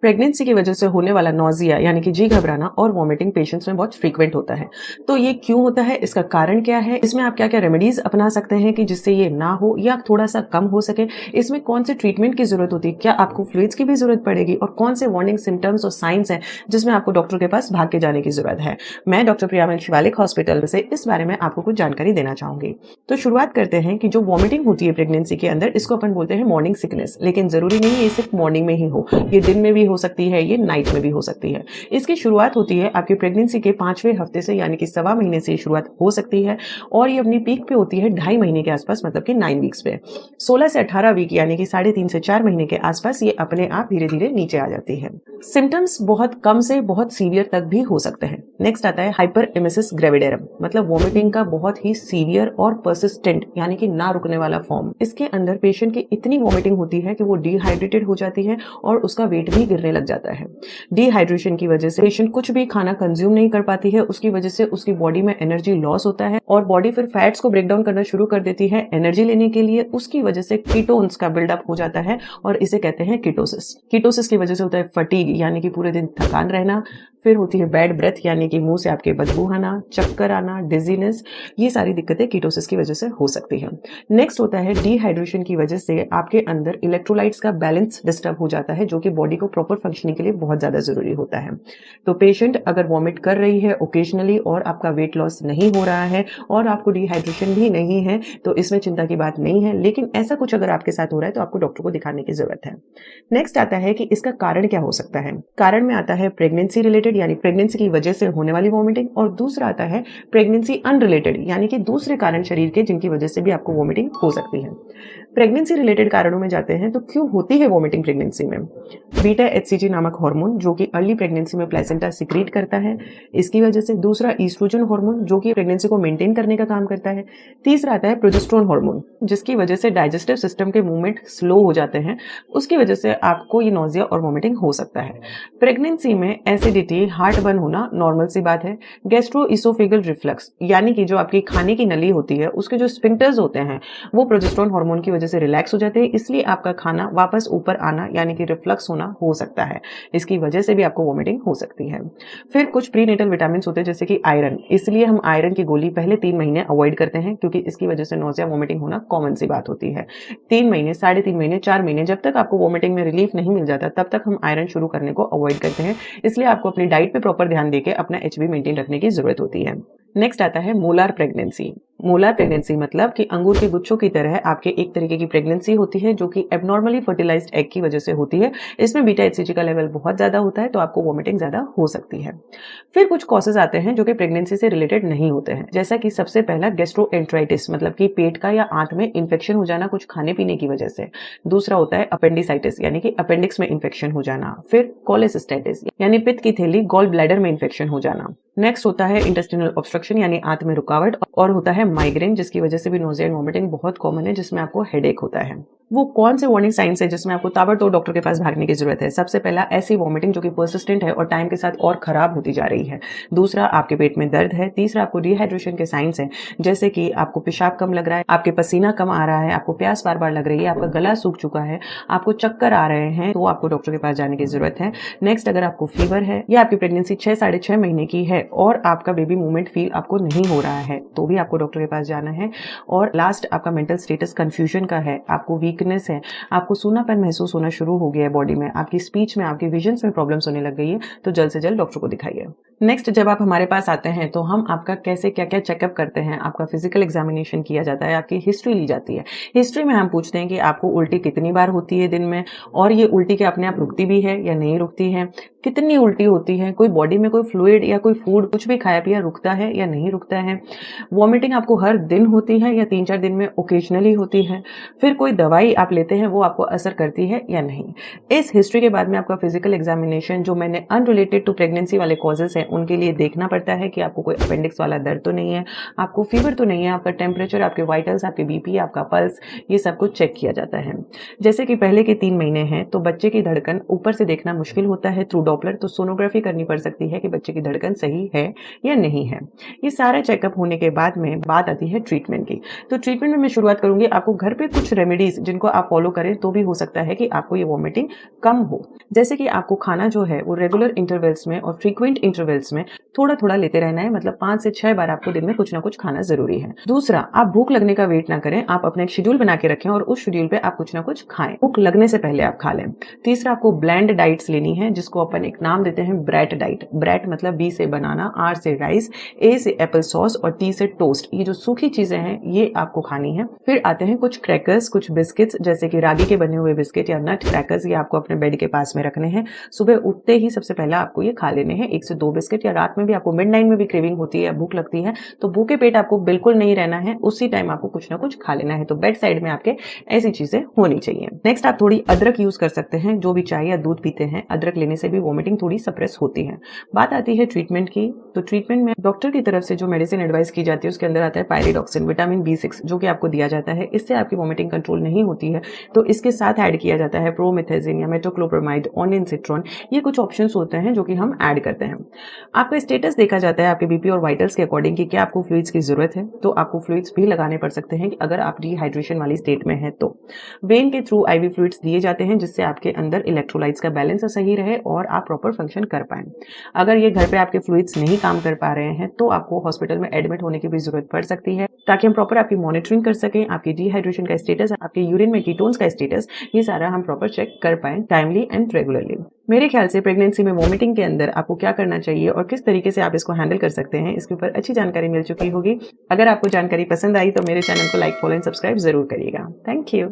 Pregnancy की वजह से होने वाला नौजिया यानी कि जी घबराना और वॉमिटिंग पेशेंट्स में बहुत फ्रीक्वेंट होता है। तो ये क्यों होता है, इसका कारण क्या है, इसमें आप क्या-क्या रेमेडीज अपना सकते हैं कि जिससे ये ना हो या थोड़ा-सा कम हो सके, इसमें कौन से ट्रीटमेंट की ज़रूरत होती है, क्या आपको फ्लूइड्स की भी ज़रूरत पड़ेगी और कौन से वार्निंग सिम्पटम्स और साइंस हैं जिसमें आपको डॉक्टर के पास भाग के जाने की ज़रूरत है। मैं डॉक्टर प्रिया शिवालिक हॉस्पिटल से इस बारे में आपको कुछ जानकारी देना चाहूँगी। तो शुरुआत करते हैं कि जो वॉमिटिंग होती है प्रेगनेंसी के अंदर, इसको अपन बोलते हैं मॉर्निंग सिकनेस, लेकिन ज़रूरी नहीं है ये सिर्फ मॉर्निंग में ही हो, ये दिन में भी हो सकती है, ये नाइट में भी हो सकती है। इसकी शुरुआत होती है आपकी प्रेगनेंसी के 5वें हफ्ते से, यानी कि सवा महीने से शुरुआत हो सकती है और ये अपनी पीक पे होती है 2.5 महीने के आसपास, मतलब कि 9 वीक्स पे। 16 से 18 वीक यानी कि 3.5 से 4 महीने के आसपास ये अपने आप धीरे-धीरे नीचे आ जाती है। सिम्टम्स बहुत कम से बहुत सीवियर तक भी हो सकते हैं। नेक्स्ट आता है हाइपरेमेसिस ग्रेविडेरम, मतलब वॉमिटिंग का बहुत ही सीवियर और परसिस्टेंट यानी कि ना रुकने वाला फॉर्म। इसके अंदर पेशेंट की इतनी वॉमिटिंग होती है कि वो डिहाइड्रेटेड हो जाती है और उसका वेट भी गिरने लग जाता है। डिहाइड्रेशन की वजह से पेशेंट कुछ भी खाना कंज्यूम नहीं कर पाती है, उसकी वजह से उसकी बॉडी में एनर्जी लॉस होता है और बॉडी फिर फैट्स को ब्रेक डाउन करना शुरू कर देती है एनर्जी लेने के लिए। उसकी वजह से कीटोन्स का बिल्डअप हो जाता है और इसे कहते हैं कीटोसिस। कीटोसिस की वजह से होता है फटीग यानी कि पूरे दिन थकान रहना, फिर होती है बैड ब्रेथ यानी कि मुंह से आपके बदबू आना, चक्कर आना, डिजीनेस, ये सारी दिक्कतें कीटोसिस की वजह से हो सकती है। नेक्स्ट होता है डिहाइड्रेशन की वजह से आपके अंदर इलेक्ट्रोलाइट्स का बैलेंस डिस्टर्ब हो जाता है, जो कि बॉडी को प्रॉपर फंक्शनिंग के लिए बहुत ज्यादा जरूरी होता है। तो पेशेंट अगर वॉमिट कर रही है ओकेजनली और आपका वेट लॉस नहीं हो रहा है और आपको डिहाइड्रेशन भी नहीं है, तो इसमें चिंता की बात नहीं है, लेकिन ऐसा कुछ अगर आपके साथ हो रहा है तो आपको डॉक्टर को दिखाने की जरूरत है। नेक्स्ट आता है कि इसका कारण क्या हो सकता है। कारण में आता है प्रेगनेंसी रिलेटेड यानी प्रेगनेंसी की वजह से होने वाली वॉमिटिंग, और दूसरा आता है प्रेगनेंसी अनरिलेटेड यानी कि दूसरे कारण शरीर के जिनकी वजह से भी आपको वॉमिटिंग हो सकती है। प्रेगनेंसी रिलेटेड कारणों में जाते हैं तो क्यों होती है वॉमिटिंग प्रेगनेंसी में। बीटा एचसीजी नामक हार्मोन जो कि अर्ली प्रेगनेंसी में प्लेसेंटा सिक्रीट करता है, इसकी वजह से। दूसरा ईस्ट्रोजन हार्मोन जो कि प्रेगनेंसी को मेंटेन करने का काम करता है। तीसरा आता है प्रोजेस्टेरोन हार्मोन जिसकी वजह से डाइजेस्टिव सिस्टम के मूवमेंट स्लो हो जाते हैं, उसकी वजह से आपको ये नोजिया और वॉमिटिंग हो सकता है। प्रेगनेंसी में एसिडिटी, हार्ट बर्न होना नॉर्मल सी बात है। गैस्ट्रोइसोफेगल रिफ्लक्स यानी कि जो आपकी खाने की नली होती है उसके जो स्फिंक्टर्स होते हैं वो प्रोजेस्टेरोन हार्मोन की वजह से रिलैक्स हो जाते हैं, इसलिए आपका खाना वापस ऊपर आना यानी कि रिफ्लक्स होना हो सकता है। इसकी वजह से भी आपको वॉमिटिंग हो सकती है। फिर कुछ प्रीनेटल विटामिन होते हैं जैसे कि आयरन, इसलिए हम आयरन की गोली पहले 3 महीने अवॉइड करते हैं क्योंकि इसकी वजह से नोजिया वॉमिटिंग होना कॉमन सी बात होती है। 3 महीने, 3.5 महीने, 4 महीने जब तक आपको वॉमिटिंग में रिलीफ नहीं मिल जाता तब तक हम आयरन शुरू करने को अवॉइड करते हैं, इसलिए आपको अपनी डाइट पे प्रॉपर ध्यान देके अपना एचबी मेंटेन रखने की जरूरत होती है। नेक्स्ट आता है मोलार प्रेगनेंसी। मोलार प्रेगनेंसी मतलब कि अंगूर के गुच्छों की तरह आपके एक तरीके की प्रेगनेंसी होती है जो कि एबनॉर्मली फर्टिलाइज्ड एग की वजह से होती है। इसमें बीटा एचसीजी का लेवल बहुत ज्यादा होता है तो आपको वॉमिटिंग ज्यादा हो सकती है। फिर कुछ कॉजेज आते हैं जो कि प्रेगनेंसी से रिलेटेड नहीं होते हैं, जैसा कि सबसे पहला गैस्ट्रोएंटराइटिस मतलब कि पेट का या आंत में इन्फेक्शन हो जाना कुछ खाने पीने की वजह से। दूसरा होता है अपेंडिसाइटिस यानी कि अपेंडिक्स में इन्फेक्शन हो जाना। फिर कोलेसिस्टाइटिस यानी पित्त की थैली गॉल ब्लैडर में इन्फेक्शन हो जाना। नेक्स्ट होता है इंटेस्टिनल ऑब्स्ट्रक्शन यानी आंत में रुकावट, और होता है माइग्रेन जिसकी वजह से भी नोजिया एंड वॉमिटिंग बहुत कॉमन है, जिसमें आपको हेडेक होता है। वो कौन से वार्निंग साइंस है जिसमें आपको ताबड़तोड़ डॉक्टर के पास भागने की जरूरत है। सबसे पहला ऐसी वॉमिटिंग जो कि परसिस्टेंट है और टाइम के साथ और खराब होती जा रही है। दूसरा आपके पेट में दर्द है। तीसरा आपको डिहाइड्रेशन के साइंस है जैसे कि आपको पेशाब कम लग रहा है, आपके पसीना कम आ रहा है, आपको प्यास बार बार लग रही है, आपका गला सूख चुका है, आपको चक्कर आ रहे हैं, तो आपको डॉक्टर के पास जाने की जरूरत है। नेक्स्ट अगर आपको फीवर है या आपकी प्रेगनेंसी 6 साढ़े 6 महीने की है और आपका बेबी मूवमेंट फील आपको नहीं हो रहा है तो भी आपको डॉक्टर के पास जाना है। और लास्ट आपका मेंटल स्टेटस कंफ्यूजन का है, आपको वीकनेस है, आपको सूनापन महसूस होना शुरू हो गया है बॉडी में, आपकी स्पीच में, आपकी विजन्स में प्रॉब्लम्स होने लग गई है, तो जल्द से जल्द डॉक्टर को दिखाइए। नेक्स्ट जब आप हमारे पास आते हैं तो हम आपका कैसे क्या क्या चेकअप करते हैं। आपका फिजिकल एग्जामिनेशन किया जाता है, आपकी हिस्ट्री ली जाती है। हिस्ट्री में हम पूछते हैं कि आपको उल्टी कितनी बार होती है दिन में, और ये उल्टी के अपने आप रुकती भी है या नहीं रुकती है, कितनी उल्टी होती है, कोई बॉडी में कोई फ्लूइड या कोई फूड कुछ भी खाया पिया रुकता है या नहीं रुकता है, वॉमिटिंग आपको हर दिन होती है या 3-4 दिन में ओकेजनली होती है, फिर कोई दवाई आप लेते हैं वो आपको असर करती है या नहीं। इस हिस्ट्री के बाद में आपका फिजिकल एग्जामिनेशन जो मैंने अनरिलेटेड टू प्रेगनेंसी वाले कॉजेस हैं उनके लिए देखना पड़ता है कि आपको कोई अपेंडिक्स वाला दर्द तो नहीं है, आपको फीवर तो नहीं है, आपका टेम्परेचर, आपके वाइटल्स, आपके बीपी, आपका पल्स, ये सब कुछ चेक किया जाता है। जैसे कि पहले के 3 महीने हैं तो बच्चे की धड़कन ऊपर से देखना मुश्किल होता है थ्रू डॉपलर, तो सोनोग्राफी करनी पड़ सकती है कि बच्चे की धड़कन सही है या नहीं है। ये सारा चेकअप होने के बाद में बात आती है ट्रीटमेंट की। तो ट्रीटमेंट में मैं शुरुआत करूंगी, आपको घर पे कुछ रेमेडीज जिनको आप फॉलो करें तो भी हो सकता है कि आपको ये वॉमिटिंग कम हो। जैसे कि आपको खाना जो है वो रेगुलर इंटरवल्स में और फ्रीक्वेंट इंटरवल्स में थोड़ा थोड़ा लेते रहना है, मतलब 5 से 6 बार आपको दिन में कुछ ना कुछ खाना जरूरी है। दूसरा, आप भूख लगने का वेट ना करें, आप अपना एक शेड्यूल बना के रखें और उस शेड्यूल पे आप कुछ ना कुछ खाएं, भूख लगने से पहले आप खा लें। तीसरा, आपको ब्लेंड डाइट्स लेनी है जिसको अपन एक नाम देते हैं ब्रैट डाइट। ब्रैट मतलब बी से बनाना, आर से राइस, ए से एप्पल सॉस और टी से टोस्ट। ये जो सूखी चीजें हैं ये आपको खानी है। फिर आते हैं कुछ क्रैकर्स, कुछ बिस्किट्स, जैसे कि रागी के बने हुए बिस्किट या नट क्रैकर्स, ये आपको अपने बेड के पास में रखने हैं। सुबह उठते ही सबसे पहले आपको ये खा लेने हैं, 1 से 2 बिस्किट। या रात में भी आपको मिडनाइट में भी क्रेविंग होती है या भूख लगती है तो भूखे पेट आपको बिल्कुल नहीं रहना है, उसी टाइम आपको कुछ ना कुछ खा लेना है। तो बेड साइड में आपके ऐसी चीजें होनी चाहिए। नेक्स्ट, आप थोड़ी अदरक यूज कर सकते हैं। जो भी चाय या दूध पीते हैं, अदरक लेने से भी वॉमिटिंग थोड़ी सप्रेस होती है। बात आती है ट्रीटमेंट की। तो ट्रीटमेंट में डॉक्टर की तरफ से जो मेडिसिन एडवाइस की जाती है उसके अंदर आता है पायरिडॉक्सिन, विटामिन B6 जो कि आपको दिया जाता है। इससे आपकी वॉमिटिंग कंट्रोल नहीं होती है। तो इसके साथ ऐड किया जाता है प्रोमेथाजिन या मेटोक्लोप्रामाइड, ऑनियनसिट्रॉन, ये कुछ ऑप्शंस होते हैं जो कि हम ऐड करते हैं। आपका स्टेटस देखा जाता है आपके बीपी और वाइटल्स के अकॉर्डिंग कि क्या आपको फ्लूइड्स की जरूरत है, तो आपको फ्लूइड्स भी लगाने पड़ सकते हैं कि अगर आप डिहाइड्रेशन वाली स्टेट में है तो। वेन के थ्रू आईवी फ्लूइड्स दिए जाते हैं जिससे आपके अंदर इलेक्ट्रोलाइट्स का बैलेंस सही रहे और आप प्रॉपर फंक्शन कर पाएं। अगर ये घर पे आपके फ्लूइड्स नहीं काम कर पा रहे हैं तो आपको हॉस्पिटल में एडमिट होने की भी जरूरत पड़ सकती है, ताकि हम प्रॉपर आपकी मॉनिटरिंग कर सकें, आपकी डिहाइड्रेशन का स्टेटस, आपके यूरिन में कीटोन्स का स्टेटस, ये सारा हम प्रॉपर चेक कर पाएं टाइमली एंड रेगुलरली। मेरे ख्याल से प्रेगनेंसी में वॉमिटिंग के अंदर आपको क्या करना चाहिए और किस तरीके से आप इसको हैंडल कर सकते हैं, इसके ऊपर अच्छी जानकारी मिल चुकी होगी। अगर आपको जानकारी पसंद आई तो मेरे चैनल को लाइक, फॉलो एंड सब्सक्राइब जरूर करिएगा। Thank you.